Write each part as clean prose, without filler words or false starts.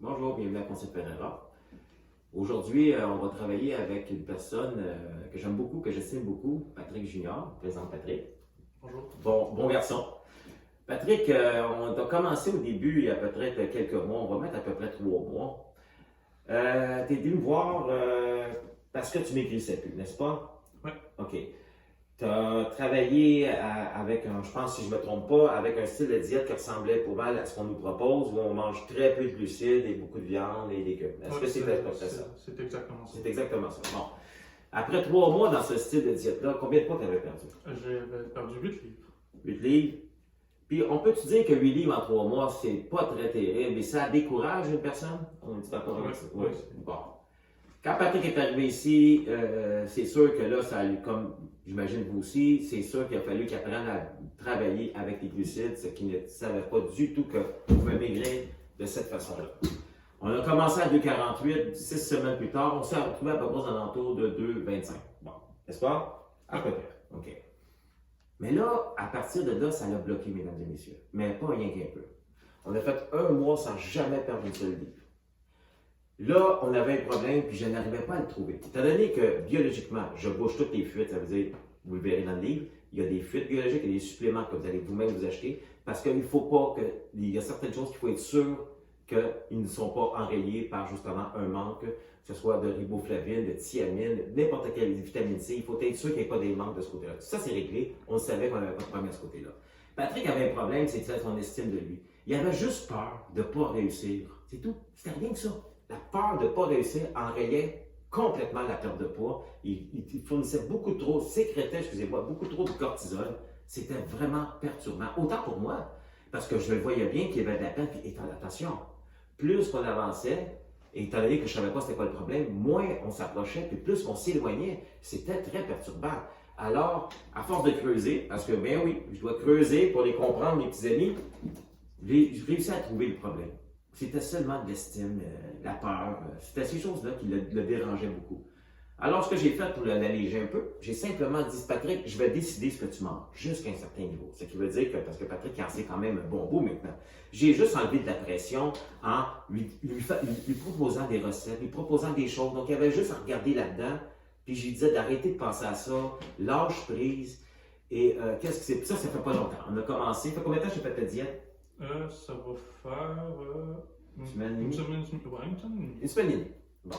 Bonjour, bienvenue à Concept Pereira. Aujourd'hui, on va travailler avec une personne que j'aime beaucoup, que j'estime beaucoup, Patrick Junior. Présente Patrick. Bonjour. Bon garçon. Patrick, on a commencé au début il y a peut-être quelques mois, on va mettre à peu près 3 mois. Tu es venu me voir parce que tu maigrissais plus, n'est-ce pas? Oui. OK. Tu as travaillé avec je pense si je ne me trompe pas, avec un style de diète qui ressemblait pas mal à ce qu'on nous propose, où on mange très peu de glucides et beaucoup de viande et légumes. Est-ce que c'est à peu près ça? C'est exactement ça. C'est exactement ça. Bon. Après 3 mois dans ce style de diète-là, combien de poids tu avais perdu? J'ai perdu 8 livres. 8 livres. Puis on peut-tu dire que 8 livres en 3 mois, c'est pas très terrible, mais ça décourage une personne? On est d'accord avec ça? Oui. Bon. Quand Patrick est arrivé ici, c'est sûr que là, ça a eu, comme j'imagine vous aussi, c'est sûr qu'il a fallu qu'il apprenne à travailler avec les glucides, ce qu'il ne savait pas du tout qu'on pouvait maigrir de cette façon-là. On a commencé à 2,48, 6 semaines plus tard, on s'est retrouvé à peu près aux alentours de 2,25. Bon, n'est-ce pas? À peu près. OK. Mais là, à partir de là, ça l'a bloqué, mesdames et messieurs. Mais pas rien qu'un peu. On a fait 1 mois sans jamais perdre une seule livre. Là, on avait un problème, puis je n'arrivais pas à le trouver. Étant donné que biologiquement, je bouge toutes les fuites, ça veut dire, vous le verrez dans le livre, il y a des fuites biologiques et des suppléments que vous allez vous-même vous acheter, parce qu'il ne faut pas que, il y a certaines choses qu'il faut être sûr qu'ils ne sont pas enrayés par justement un manque, que ce soit de riboflavine, de thiamine, n'importe quelle vitamine C, il faut être sûr qu'il n'y ait pas des manques de ce côté-là. Tout ça, c'est réglé, on savait qu'on n'avait pas de problème de ce côté-là. Patrick avait un problème, c'était son estime de lui. Il avait juste peur de ne pas réussir. C'est tout, c'était rien que ça. La peur de ne pas réussir enrayait complètement la perte de poids. Il fournissait beaucoup trop, sécrétait, excusez-moi, beaucoup trop de cortisol. C'était vraiment perturbant. Autant pour moi, parce que je le voyais bien qu'il y avait de la peine. Puis, attention, plus qu'on avançait, et étant donné que je ne savais pas c'était quoi le problème, moins on s'approchait, puis plus on s'éloignait. C'était très perturbant. Alors, à force de creuser, parce que, ben oui, je dois creuser pour les comprendre, mes petits amis, j'ai réussi à trouver le problème. C'était seulement de l'estime, la peur. C'était ces choses-là qui le dérangeaient beaucoup. Alors, ce que j'ai fait pour l'alléger un peu, j'ai simplement dit, Patrick, je vais décider ce que tu manges, jusqu'à un certain niveau. Ce qui veut dire que, parce que Patrick en sait quand même un bon bout maintenant, j'ai juste enlevé de la pression en lui proposant des recettes, lui proposant des choses. Donc, il y avait juste à regarder là-dedans, puis je lui disais d'arrêter de penser à ça, lâche prise. Et qu'est-ce que c'est? Ça fait pas longtemps. On a commencé. Ça fait combien de temps que j'ai fait ta diète? Ça va faire une semaine une semaine et demie. Une semaine et demie. Bon.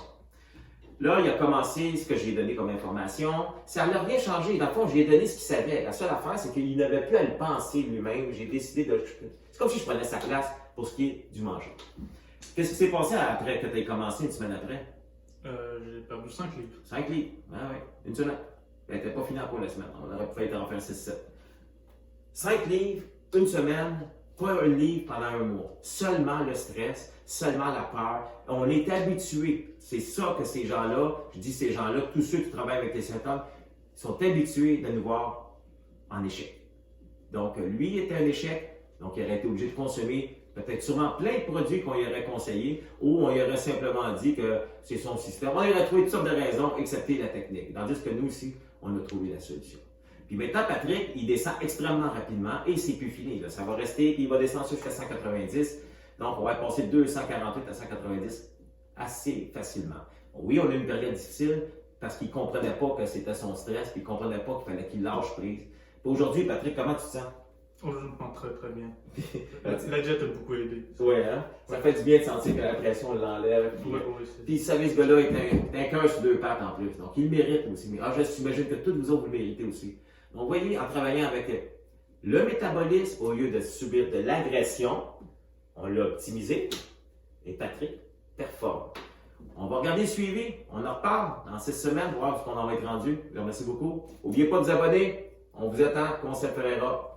Là, il a commencé ce que j'ai donné comme information. Ça n'a rien changé. Dans le fond, j'ai donné ce qu'il savait. La seule affaire, c'est qu'il n'avait plus à le penser lui-même. J'ai décidé de... C'est comme si je prenais sa place pour ce qui est du manger. Qu'est-ce qui s'est passé après que tu aies commencé une semaine après? J'ai perdu 5 livres. 5 livres. Ah oui, une semaine. Elle n'était pas finie pour la semaine. On aurait pu en faire 6-7. 5 livres, une semaine, pas un livre pendant 1 mois. Seulement le stress, seulement la peur. On est habitué. C'est ça que ces gens-là, je dis ces gens-là, tous ceux qui travaillent avec les symptômes, sont habitués de nous voir en échec. Donc, lui était un échec, donc il aurait été obligé de consommer peut-être sûrement plein de produits qu'on lui aurait conseillés, ou on lui aurait simplement dit que c'est son système. On aurait trouvé toutes sortes de raisons, excepté la technique. Tandis que nous aussi, on a trouvé la solution. Puis maintenant, Patrick, il descend extrêmement rapidement et c'est plus fini. Là. Ça va rester, puis il va descendre jusqu'à 190. Donc, on va passer de 248 à 190 assez facilement. Oui, on a eu une période difficile parce qu'il ne comprenait pas que c'était son stress, puis il ne comprenait pas qu'il fallait qu'il lâche prise. Puis aujourd'hui, Patrick, comment tu te sens? Oh, je me prends très très bien. La diète a beaucoup aidé. Oui, hein? Ça fait du bien de sentir que la pression l'enlève. Puis, vous savez, ce gars-là est un cœur sur 2 pattes en plus. Donc, il le mérite aussi. Mais j'imagine que tous vous autres, vous le méritez aussi. Donc, vous voyez, en travaillant avec le métabolisme, au lieu de subir de l'agression, on l'a optimisé et Patrick performe. On va regarder le suivi. On en reparle dans 6 semaines, voir ce qu'on en va être rendu. Je vous remercie beaucoup. N'oubliez pas de vous abonner. On vous attend. Concept Pereira.